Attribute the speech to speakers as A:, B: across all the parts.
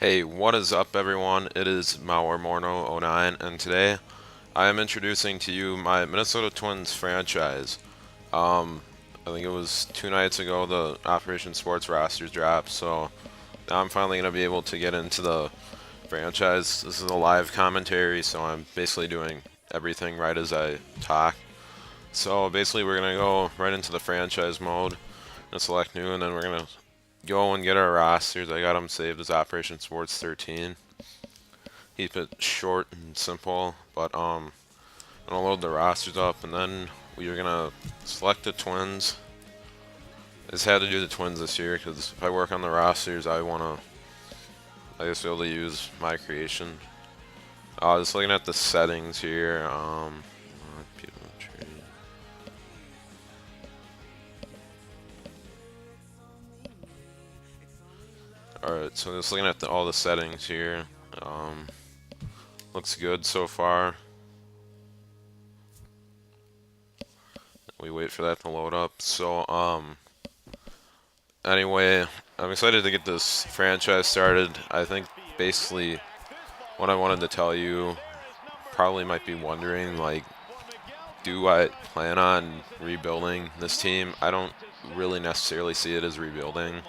A: Hey, what is up, everyone? It is Morno09, and today I am introducing to you my Minnesota Twins franchise. Um, I think it was 2 nights ago the Operation Sports rosters dropped, so now I'm finally going to be able to get into the franchise. This is a live commentary, so I'm basically doing everything right as I talk. So basically, we're going to go right into the franchise mode and select new, and then we're going to go and get our rosters. I got them saved as Operation Sports 13. Keep it short and simple, but I'm gonna load the rosters up, and then we are gonna select the Twins. I just had to do the Twins this year because if I work on the rosters, I guess be able to use my creation. Just looking at the settings here. Alright, so just looking at all the settings here. Um, Looks good so far. We wait for that to load up. Anyway, I'm excited to get this franchise started. I think basically what I wanted to tell you, probably might be wondering, like, do I plan on rebuilding this team? I don't really necessarily see it as rebuilding.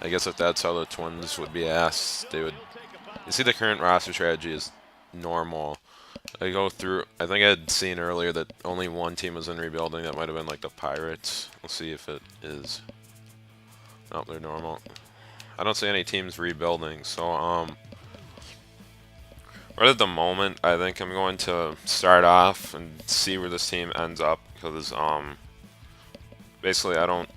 A: I guess if that's how the Twins would be asked, they would. You see, the current roster strategy is normal. I go through. I think I had seen earlier that only one team was in rebuilding. That might have been like the Pirates. We'll see if it is. Nope, they're normal. I don't see any teams rebuilding. Right at the moment, I think I'm going to start off and see where this team ends up because basically I don't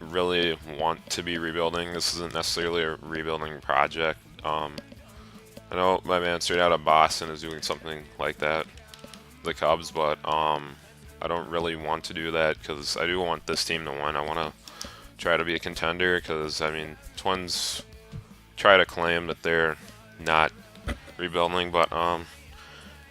A: really want to be rebuilding. This isn't necessarily a rebuilding project. I know my man straight out of Boston is doing something like that, the Cubs, but I don't really want to do that because I do want this team to win. I want to try to be a contender because, I mean, Twins try to claim that they're not rebuilding, but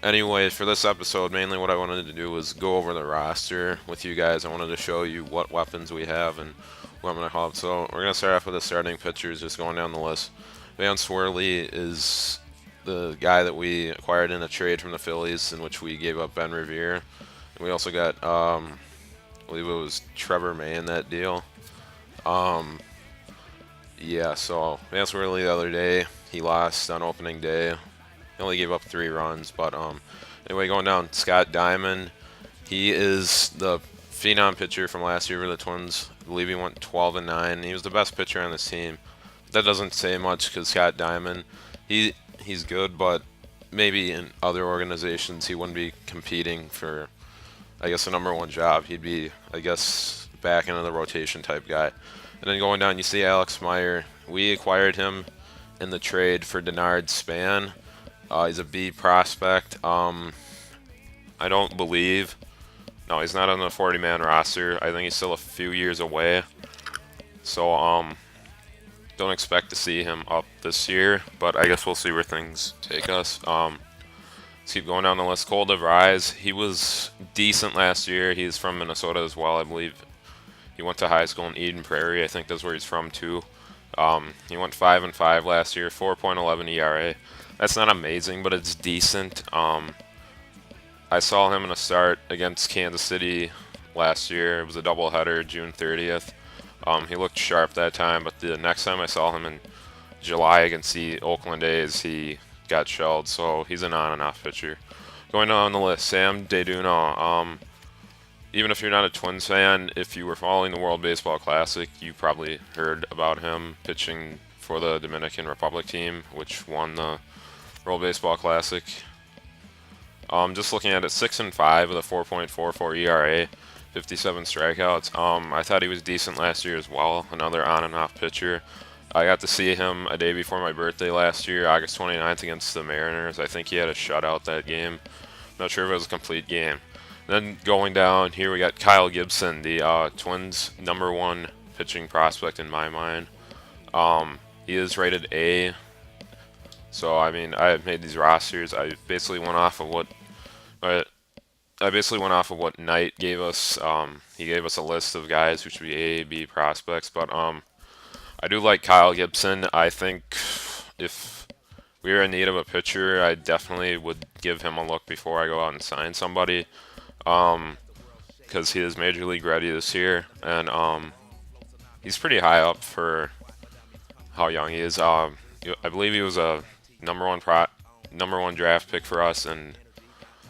A: anyway, for this episode, mainly what I wanted to do was go over the roster with you guys. I wanted to show you what weapons we have and what I'm going to call up. So we're going to start off with the starting pitchers, just going down the list. Van Swirly is the guy that we acquired in a trade from the Phillies, in which we gave up Ben Revere. And we also got, I believe it was Trevor May in that deal. Yeah, so Van Swirly the other day, he lost on opening day. He only gave up 3 runs, but anyway, going down, Scott Diamond. He is the phenom pitcher from last year for the Twins. I believe he went 12-9. He was the best pitcher on this team. That doesn't say much because Scott Diamond, he's good, but maybe in other organizations he wouldn't be competing for, I guess, the #1 job. He'd be, I guess, back into the rotation type guy. And then going down, you see Alex Meyer. We acquired him in the trade for Denard Span. He's a B prospect. I don't believe. No, he's not on the 40-man roster. I think he's still a few years away. So, don't expect to see him up this year, but I guess we'll see where things take us. Let's keep going down the list. Cole DeVries, he was decent last year. He's from Minnesota as well, I believe. He went to high school in Eden Prairie. I think that's where he's from too. He went 5-5 last year, 4.11 ERA. That's not amazing, but it's decent. I saw him in a start against Kansas City last year. It was a doubleheader, June 30th. He looked sharp that time, but the next time I saw him in July against the Oakland A's, he got shelled, so he's an on and off pitcher. Going down the list, Sam Deduno. Even if you're not a Twins fan, if you were following the World Baseball Classic, you probably heard about him pitching for the Dominican Republic team, which won the World Baseball Classic. Just looking at it, 6-5 with a 4.44 ERA, 57 strikeouts. I thought he was decent last year as well. Another on and off pitcher. I got to see him a day before my birthday last year, August 29th, against the Mariners. I think he had a shutout that game. Not sure if it was a complete game. Then going down here, we got Kyle Gibson, the Twins' #1 pitching prospect in my mind. He is rated A. So I mean, I made these rosters. I basically went off of what Knight gave us. He gave us a list of guys who should be A, B prospects. But I do like Kyle Gibson. I think if we were in need of a pitcher, I definitely would give him a look before I go out and sign somebody. Um, because he is major league ready this year, and he's pretty high up for how young he is. I believe he was a number one draft pick for us in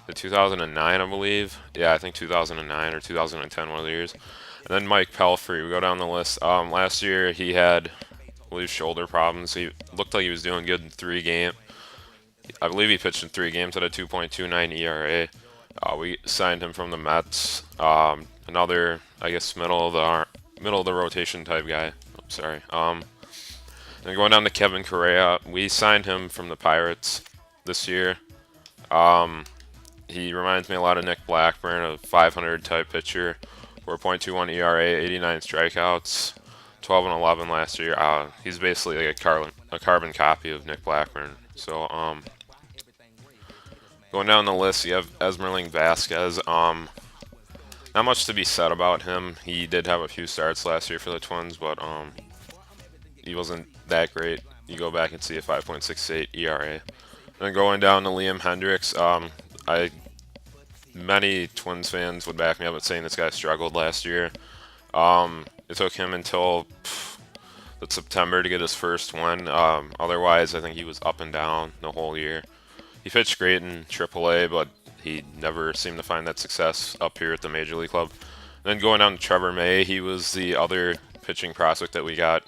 A: the 2009, I believe. Yeah, I think 2009 or 2010, one of the years. And then Mike Pelfrey, we go down the list. Last year he had, I believe, shoulder problems. He looked like he was doing good in 3 games. I believe he pitched in 3 games at a 2.29 ERA. We signed him from the Mets. Another, I guess, middle of the rotation type guy. I'm sorry. Then going down to Kevin Correa, we signed him from the Pirates this year. He reminds me a lot of Nick Blackburn, a 500 type pitcher, 4.21 ERA, 89 strikeouts, 12 and 11 last year. He's basically like a carbon copy of Nick Blackburn. So going down the list, you have Esmerling Vasquez. Not much to be said about him. He did have a few starts last year for the Twins, but he wasn't that great. You go back and see a 5.68 ERA. Then going down to Liam Hendricks, many Twins fans would back me up at saying this guy struggled last year. It took him until September to get his first win. Otherwise, I think he was up and down the whole year. He pitched great in AAA, but he never seemed to find that success up here at the Major League Club. Then going down to Trevor May, he was the other pitching prospect that we got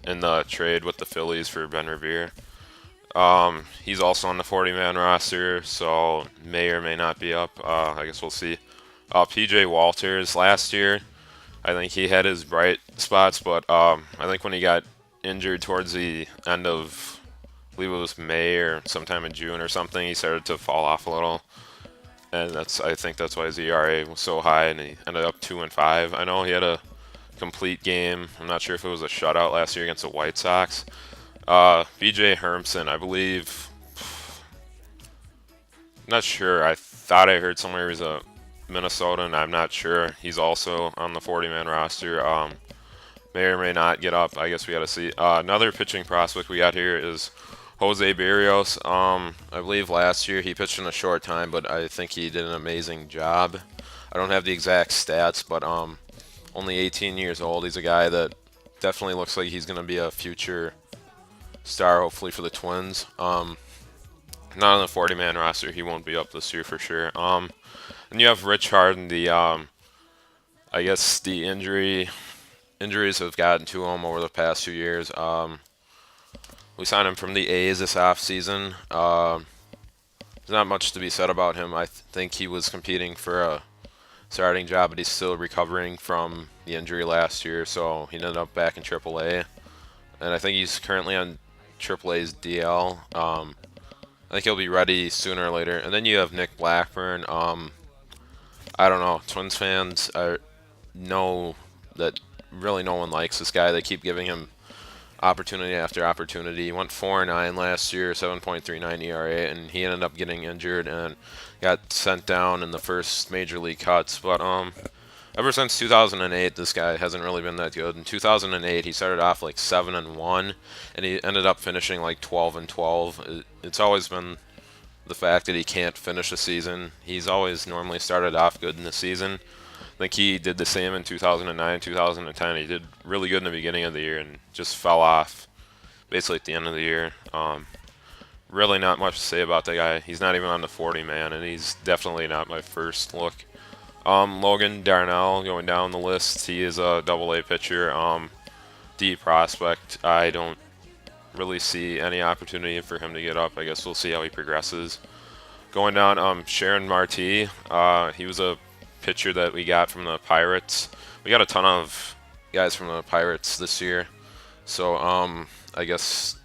A: in the trade with the Phillies for Ben Revere. He's also on the 40-man roster, so may or may not be up. I guess we'll see. PJ Walters, last year, I think he had his bright spots, but I think when he got injured towards the end of, I believe it was May or sometime in June or something, he started to fall off a little. And I think that's why his ERA was so high, and he ended up 2-5. I know he had a complete game. I'm not sure if it was a shutout last year against the White Sox. BJ Hermson, I believe. Not sure. I thought I heard somewhere he was a Minnesotan. I'm not sure. He's also on the 40-man roster. May or may not get up. I guess we got to see. Another pitching prospect we got here is Jose Berrios. I believe last year he pitched in a short time, but I think he did an amazing job. I don't have the exact stats, but only 18 years old. He's a guy that definitely looks like he's going to be a future star, hopefully, for the Twins. Not on the 40-man roster. He won't be up this year for sure. And you have Rich Harden. I guess the injuries have gotten to him over the past few years. We signed him from the A's this offseason. There's not much to be said about him. I think he was competing for a starting job, but he's still recovering from the injury last year, so he ended up back in AAA. And I think he's currently on AAA's DL. I think he'll be ready sooner or later. And then you have Nick Blackburn. I don't know. Twins fans know that really no one likes this guy. They keep giving him opportunity after opportunity. He went 4-9 last year, 7.39 ERA, and he ended up getting injured and got sent down in the first major league cuts. But ever since 2008, this guy hasn't really been that good. In 2008, he started off like 7-1, and he ended up finishing like 12-12. It's always been the fact that he can't finish a season. He's always normally started off good in the season. I think he did the same in 2009, 2010. He did really good in the beginning of the year and just fell off basically at the end of the year. Really not much to say about the guy. He's not even on the 40-man, and he's definitely not my first look. Logan Darnell going down the list. He is a Double-A pitcher, D prospect. I don't really see any opportunity for him to get up. I guess we'll see how he progresses. Going down, Sharon Marti. He was a pitcher that we got from the Pirates. We got a ton of guys from the Pirates this year, so I guess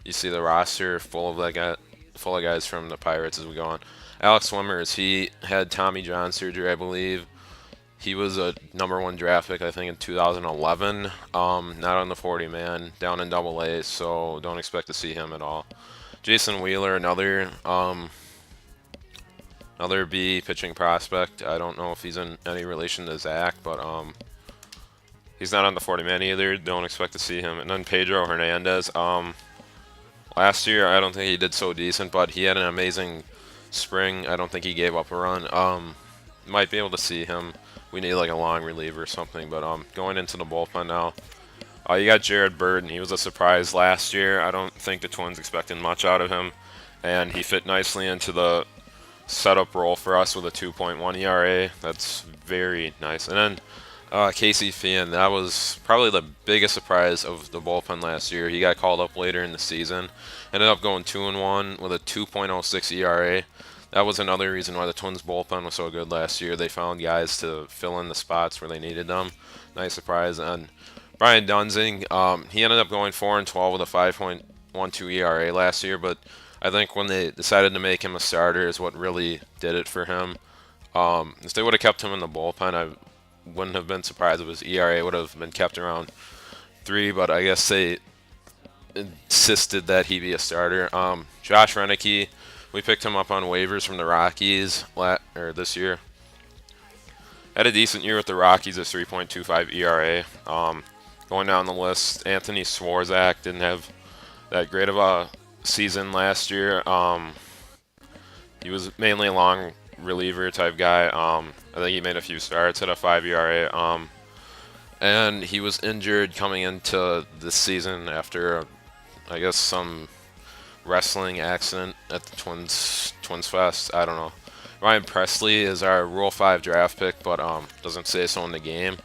A: you see the roster full of guys from the Pirates as we go on. Alex Swimmers, he had Tommy John surgery, I believe. He was a #1 draft pick, I think, in 2011. Not on the 40-man, down in Double-A, so don't expect to see him at all. Jason Wheeler, another B pitching prospect. I don't know if he's in any relation to Zach, but he's not on the 40-man either. Don't expect to see him. And then Pedro Hernandez. Last year, I don't think he did so decent, but he had an amazing spring. I don't think he gave up a run. Might be able to see him. We need like a long reliever or something. But going into the bullpen now, you got Jared Bird, and he was a surprise last year. I don't think the Twins expected much out of him, and he fit nicely into the setup role for us with a 2.1 ERA. That's very nice. And then Casey Fian, that was probably the biggest surprise of the bullpen last year. He got called up later in the season, ended up going 2-1 with a 2.06 ERA. That was another reason why the Twins bullpen was so good last year. They found guys to fill in the spots where they needed them. Nice surprise. And Brian Dunsing, he ended up going 4-12 with a 5.12 ERA last year, but I think when they decided to make him a starter is what really did it for him. If they would have kept him in the bullpen, I wouldn't have been surprised if his ERA would have been kept around 3, but I guess they insisted that he be a starter. Josh Renicky, we picked him up on waivers from the Rockies this year. Had a decent year with the Rockies, a 3.25 ERA. Going down the list, Anthony Swarzak didn't have that great of a season last year. He was mainly a long reliever type guy. I think he made a few starts at a 5 ERA. And he was injured coming into this season after, I guess, some wrestling accident at the Twins Fest. I don't know. Ryan Presley is our Rule 5 draft pick, but doesn't say so in the game.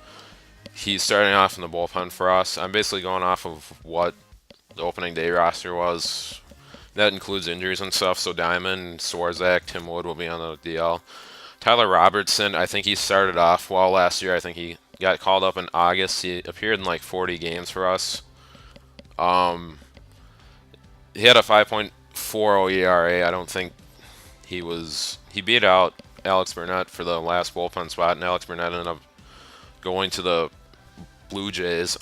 A: He's starting off in the bullpen for us. I'm basically going off of what the opening day roster was. That includes injuries and stuff, so Diamond, Swarzak, Tim Wood will be on the DL. Tyler Robertson, I think he started off well last year. I think he got called up in August. He appeared in like 40 games for us. He had a 5.40 ERA. I don't think he beat out Alex Burnett for the last bullpen spot, and Alex Burnett ended up going to the Blue Jays.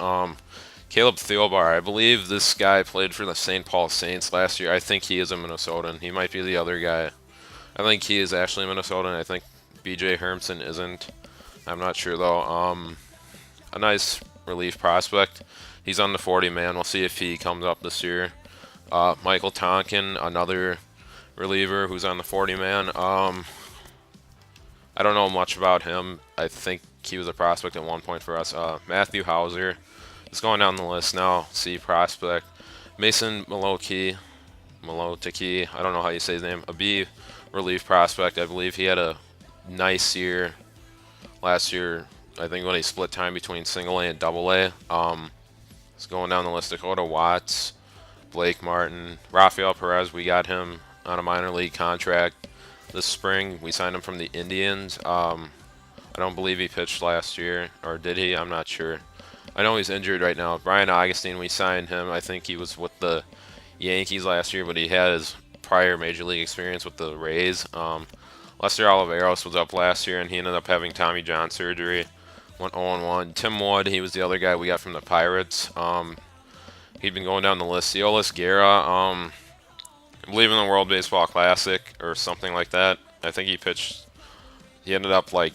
A: Caleb Thielbar, I believe this guy played for the St. Paul Saints last year. I think he is a Minnesotan. He might be the other guy. I think he is actually a Minnesotan. I think BJ Hermson isn't. I'm not sure though. A nice relief prospect. He's on the 40-man. We'll see if he comes up this year. Michael Tonkin, another reliever who's on the 40-man. I don't know much about him. I think he was a prospect at one point for us. Matthew Hauser. Just going down the list now. C prospect. Mason Malotiki. I don't know how you say his name. A B relief prospect. I believe he had a nice year last year. I think when he split time between single A and double A. Just going down the list. Dakota Watts. Blake Martin. Rafael Perez. We got him on a minor league contract this spring. We signed him from the Indians. I don't believe he pitched last year. Or did he? I'm not sure. I know he's injured right now. Brian Augustine, we signed him. I think he was with the Yankees last year, but he had his prior major league experience with the Rays. Lester Oliveros was up last year, and he ended up having Tommy John surgery. Went 0-1. Tim Wood, he was the other guy we got from the Pirates. He'd been going down the list. Eolis Guerra, I believe in the World Baseball Classic or something like that. I think he pitched. He ended up like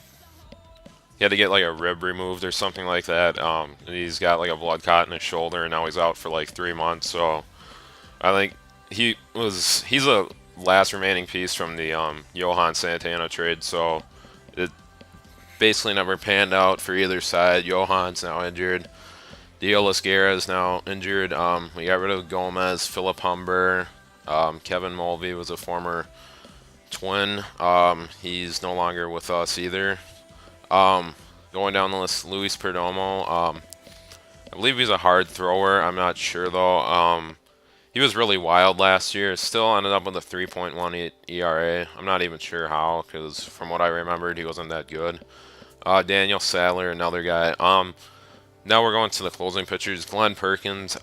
A: he had to get like a rib removed or something like that. He's got like a blood clot in his shoulder, and now he's out for like 3 months. So I think he's a last remaining piece from the Johan Santana trade. So it basically never panned out for either side. Johan's now injured. Eolis Guerra is now injured. We got rid of Gomez, Philip Humber. Kevin Mulvey was a former Twin. He's no longer with us either. Going down the list, Luis Perdomo. I believe he's a hard thrower. I'm not sure though. He was really wild last year. Still ended up with a 3.18 ERA. I'm not even sure how, because from what I remembered, he wasn't that good. Daniel Sadler, another guy. Now we're going to the closing pitchers. Glenn Perkins.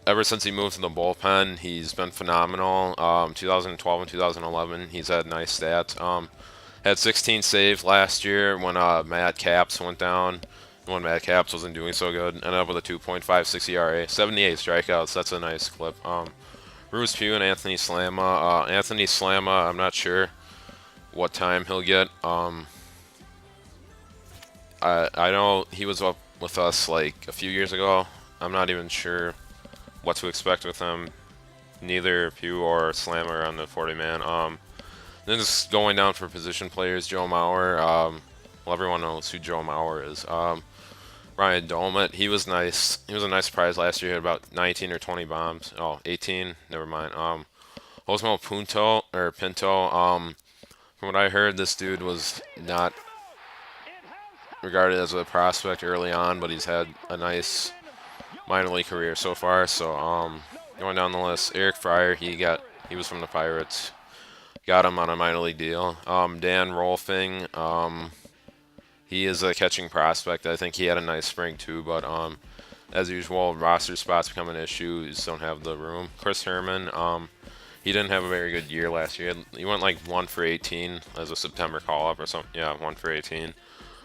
A: Ever since he moved to the bullpen, he's been phenomenal. 2012 and 2011, he's had nice stats. Had 16 saves last year when Matt Capps went down. When Matt Capps wasn't doing so good. Ended up with a 2.56 ERA. 78 strikeouts. That's a nice clip. Bruce Pugh and Anthony Slamma. Anthony Slamma, I'm not sure what time he'll get. I know he was up with us like a few years ago. I'm not even sure what to expect with him. neither Pugh or Slammer on the 40 man. Then just going down for position players, Joe Mauer. Well, everyone knows who Joe Mauer is. Ryan Dolmet, he was nice. He was a nice surprise last year. He had about 19 or 20 bombs. Oh, 18. Never mind. Osmo Pinto. From what I heard, this dude was not regarded as a prospect early on, but he's had a nice minor league career so far. So, going down the list, Eric Fryer, he was from the Pirates. Got him on a minor league deal. Dan Rolfing, he is a catching prospect. I think he had a nice spring too, but as usual, roster spots become an issue. You just don't have the room. Chris Herman, he didn't have a very good year last year. He went like 1 for 18 as a September call-up or something. Yeah, 1 for 18.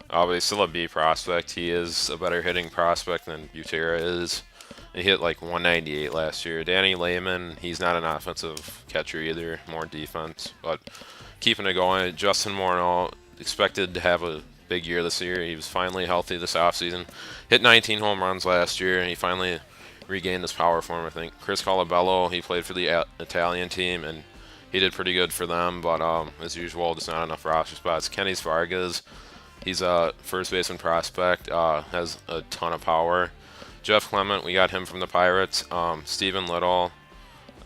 A: But he's still a B prospect. He is a better hitting prospect than Butera is. He hit like 198 last year. Danny Lehman, he's not an offensive catcher either, more defense. But keeping it going. Justin Morneau, expected to have a big year this year. He was finally healthy this offseason. Hit 19 home runs last year, and he finally regained his power form, I think. Chris Colabello, he played for the Italian team, and he did pretty good for them. But as usual, just not enough roster spots. Kenny Vargas, he's a first baseman prospect, has a ton of power. Jeff Clement, we got him from the Pirates. Steven Little,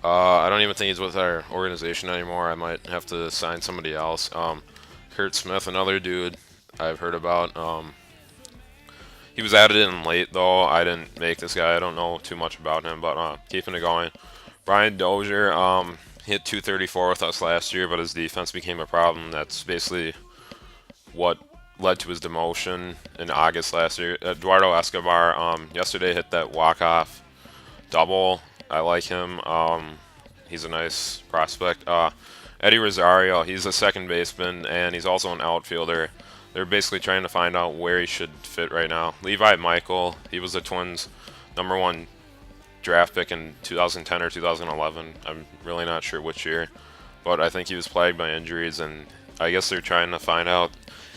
A: I don't even think he's with our organization anymore. I might have to sign somebody else. Kurt Smith, another dude I've heard about. He was added in late, though. I didn't make this guy. I don't know too much about him, but keeping it going. Brian Dozier, hit 234 with us last year, but his defense became a problem. That's basically what led to his demotion in August last year. Eduardo Escobar, yesterday hit that walk-off double. I like him. He's a nice prospect. Eddie Rosario, he's a second baseman, and he's also an outfielder. They're basically trying to find out where he should fit right now. Levi Michael, he was the Twins' #1 draft pick in 2010 or 2011. I'm really not sure which year, but I think he was plagued by injuries, and I guess they're trying to find out,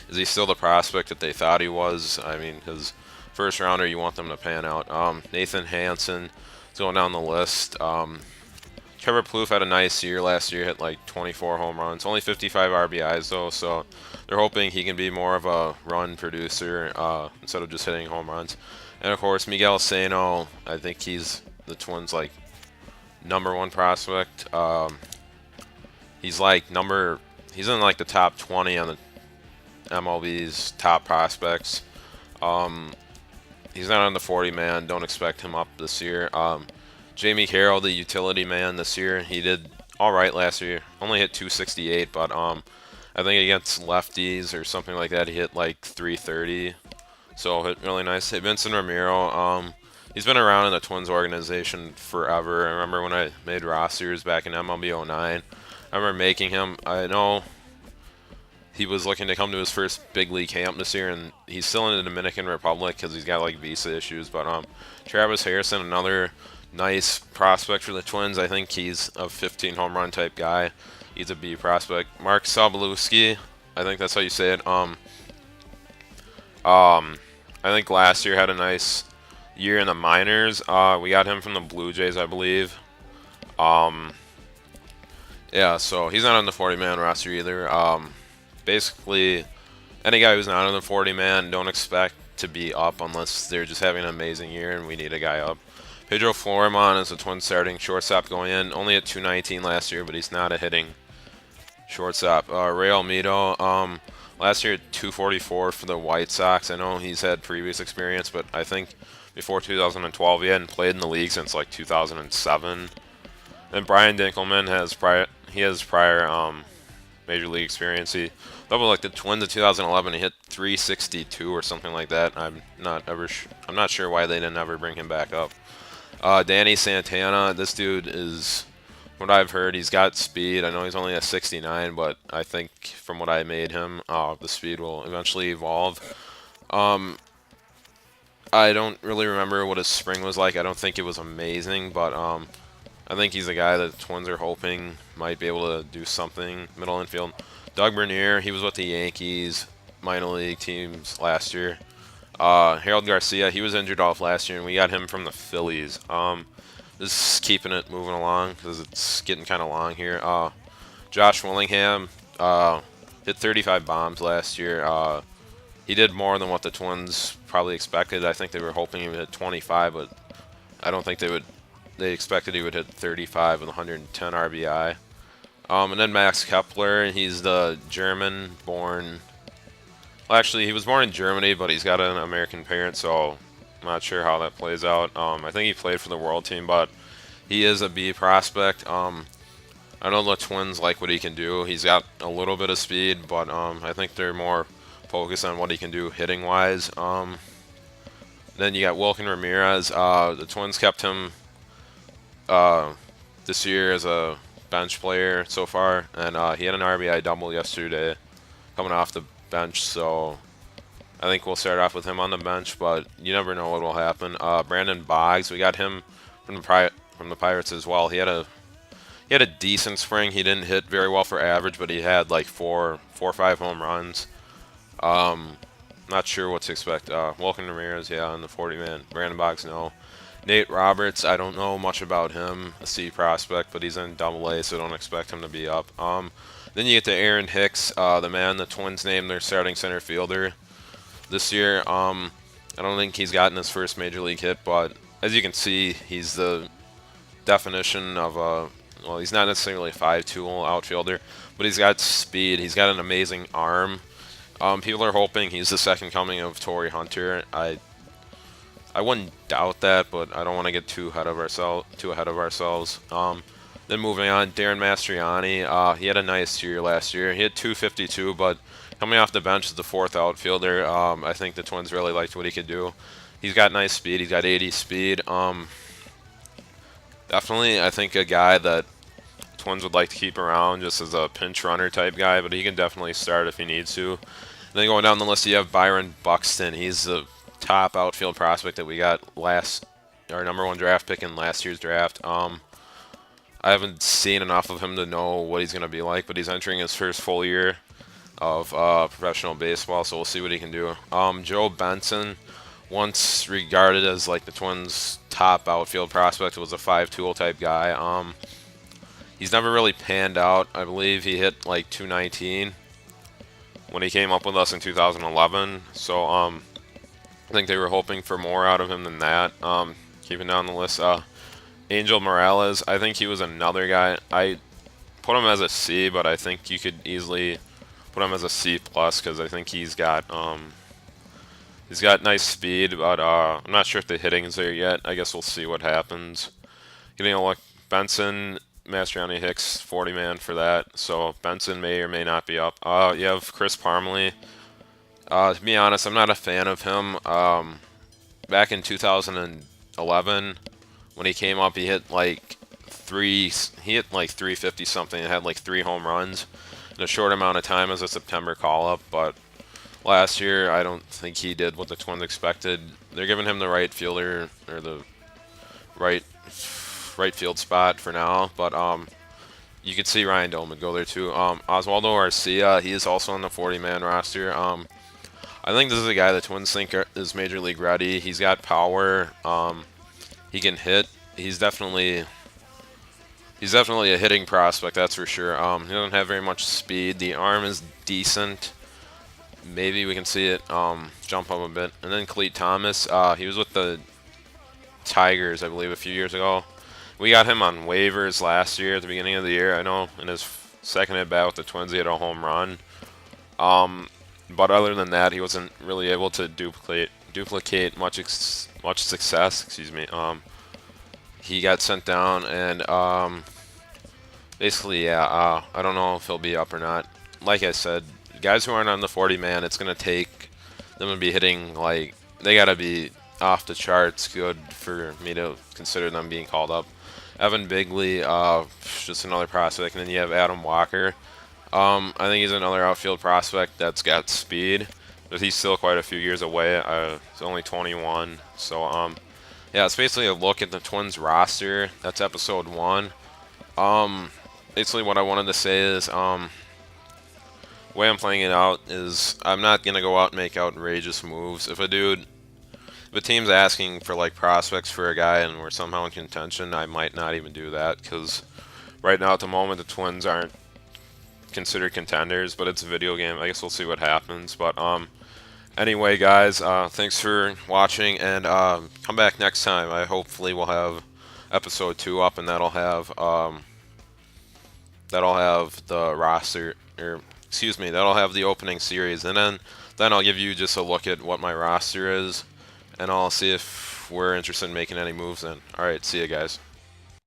A: is he still the prospect that they thought he was? I mean, because first rounder, you want them to pan out. Nathan Hansen is going down the list. Trevor Plouffe had a nice year last year, hit like 24 home runs, only 55 RBIs though, so they're hoping he can be more of a run producer instead of just hitting home runs. And of course, Miguel Sano, I think he's the Twins' like #1 prospect. He's in like the top 20 on the MLB's top prospects. He's not on the 40 man. Don't expect him up this year. Jamie Carroll, the utility man this year, he did all right last year. Only hit 268, but I think against lefties or something like that, he hit like 330. So hit really nice. Hey, Vincent Ramiro, he's been around in the Twins organization forever. I remember when I made rosters back in MLB 09. I remember making him. I know he was looking to come to his first big league camp this year, and he's still in the Dominican Republic because he's got like visa issues. But Travis Harrison, another nice prospect for the Twins. I think he's a 15 home run type guy. He's a B prospect. Mark Sobolewski, I think that's how you say it. I think last year had a nice year in the minors. We got him from the Blue Jays, I believe. Yeah, so he's not on the 40-man roster either. Basically, any guy who's not on the 40-man, don't expect to be up unless they're just having an amazing year and we need a guy up. Pedro Florimon is a Twins starting shortstop going in. Only at 219 last year, but he's not a hitting shortstop. Ray Almedo, last year at 244 for the White Sox. I know he's had previous experience, but I think before 2012 he hadn't played in the league since like 2007. And Brian Dinkelman has prior major league experience. He doubled like the Twins in 2011. He hit 362 or something like that. I'm not sure why they didn't ever bring him back up. Danny Santana, this dude is, what I've heard, he's got speed. I know he's only a 69, but I think from what I made him, the speed will eventually evolve. I don't really remember what his spring was like. I don't think it was amazing, but I think he's a guy that the Twins are hoping might be able to do something middle infield. Doug Bernier, he was with the Yankees minor league teams last year. Harold Garcia, he was injured off last year, and we got him from the Phillies. just keeping it moving along because it's getting kind of long here. Josh Willingham hit 35 bombs last year. He did more than what the Twins probably expected. I think they were hoping he would hit 25, but I don't think they would. They expected he would hit 35 with 110 RBI. And then Max Kepler, he's the German-born. Well, actually, he was born in Germany, but he's got an American parent, so I'm not sure how that plays out. I think he played for the World Team, but he is a B prospect. I know the Twins like what he can do. He's got a little bit of speed, but I think they're more focused on what he can do hitting-wise. Then you got Wilkin Ramirez. The Twins kept him this year as a bench player so far, and he had an RBI double yesterday coming off the bench, so I think we'll start off with him on the bench, but you never know what will happen. Brandon Boggs, we got him from the Pirates as well. He had a decent spring. He didn't hit very well for average, but he had like four or five home runs. Not sure what to expect. Wilkin Ramirez, yeah, on the 40-man. Brandon Boggs, no. Nate Roberts, I don't know much about him, a C prospect, but he's in Double-A, so don't expect him to be up. Then you get to Aaron Hicks, the man the Twins named their starting center fielder this year. I don't think he's gotten his first major league hit, but as you can see, he's the definition of a, well, he's not necessarily a 5-tool outfielder, but he's got speed. He's got an amazing arm. People are hoping he's the second coming of Torrey Hunter. I wouldn't doubt that, but I don't want to get too ahead of ourselves. Then moving on, Darren Mastriani. He had a nice year last year. He had 252, but coming off the bench as the fourth outfielder, I think the Twins really liked what he could do. He's got nice speed. He's got 80 speed. Definitely, I think a guy that Twins would like to keep around just as a pinch runner type guy, but he can definitely start if he needs to. And then going down the list, you have Byron Buxton. He's the top outfield prospect that we got our number one draft pick in last year's draft. I haven't seen enough of him to know what he's going to be like, but he's entering his first full year of professional baseball, so we'll see what he can do. Joe Benson, once regarded as like the Twins' top outfield prospect, was a 5-tool type guy. He's never really panned out. I believe he hit like 219 when he came up with us in 2011, so I think they were hoping for more out of him than that. Keeping down the list, Angel Morales, I think he was another guy. I put him as a C, but I think you could easily put him as a C plus because I think he's got nice speed, but I'm not sure if the hitting is there yet. I guess we'll see what happens. Getting a look, Benson, Mastriani, Hicks, 40-man for that. So Benson may or may not be up. You have Chris Parmelee. To be honest, I'm not a fan of him. Back in 2011. When he came up, he hit like 350 something and had like 3 home runs in a short amount of time as a September call-up. But last year, I don't think he did what the Twins expected. They're giving him the right fielder or the right field spot for now. But you could see Ryan Doman go there too. Oswaldo Arcia, he is also on the 40-man roster. I think this is a guy the Twins think is major league ready. He's got power. He can hit. He's definitely a hitting prospect, that's for sure. He doesn't have very much speed. The arm is decent. Maybe we can see it jump up a bit. And then Cleet Thomas, he was with the Tigers, I believe, a few years ago. We got him on waivers last year at the beginning of the year. I know in his second at bat with the Twins, he had a home run. But other than that, he wasn't really able to duplicate much success. Excuse me. He got sent down, and basically, yeah. I don't know if he'll be up or not. Like I said, guys who aren't on the 40-man, it's gonna take them to be hitting like they gotta be off the charts good for me to consider them being called up. Evan Bigley, just another prospect, and then you have Adam Walker. I think he's another outfield prospect that's got speed, but he's still quite a few years away. He's only 21, so yeah, it's basically a look at the Twins roster. That's episode 1. Basically what I wanted to say is, the way I'm playing it out is I'm not gonna go out and make outrageous moves. If a dude if a team's asking for like prospects for a guy and we're somehow in contention, I might not even do that because right now at the moment the Twins aren't considered contenders, but it's a video game. I guess we'll see what happens. But anyway, guys, thanks for watching, and come back next time. I hopefully will have episode 2 up, and that'll have the roster, or excuse me, that'll have the opening series, and then I'll give you just a look at what my roster is, and I'll see if we're interested in making any moves. Then, all right, see you guys.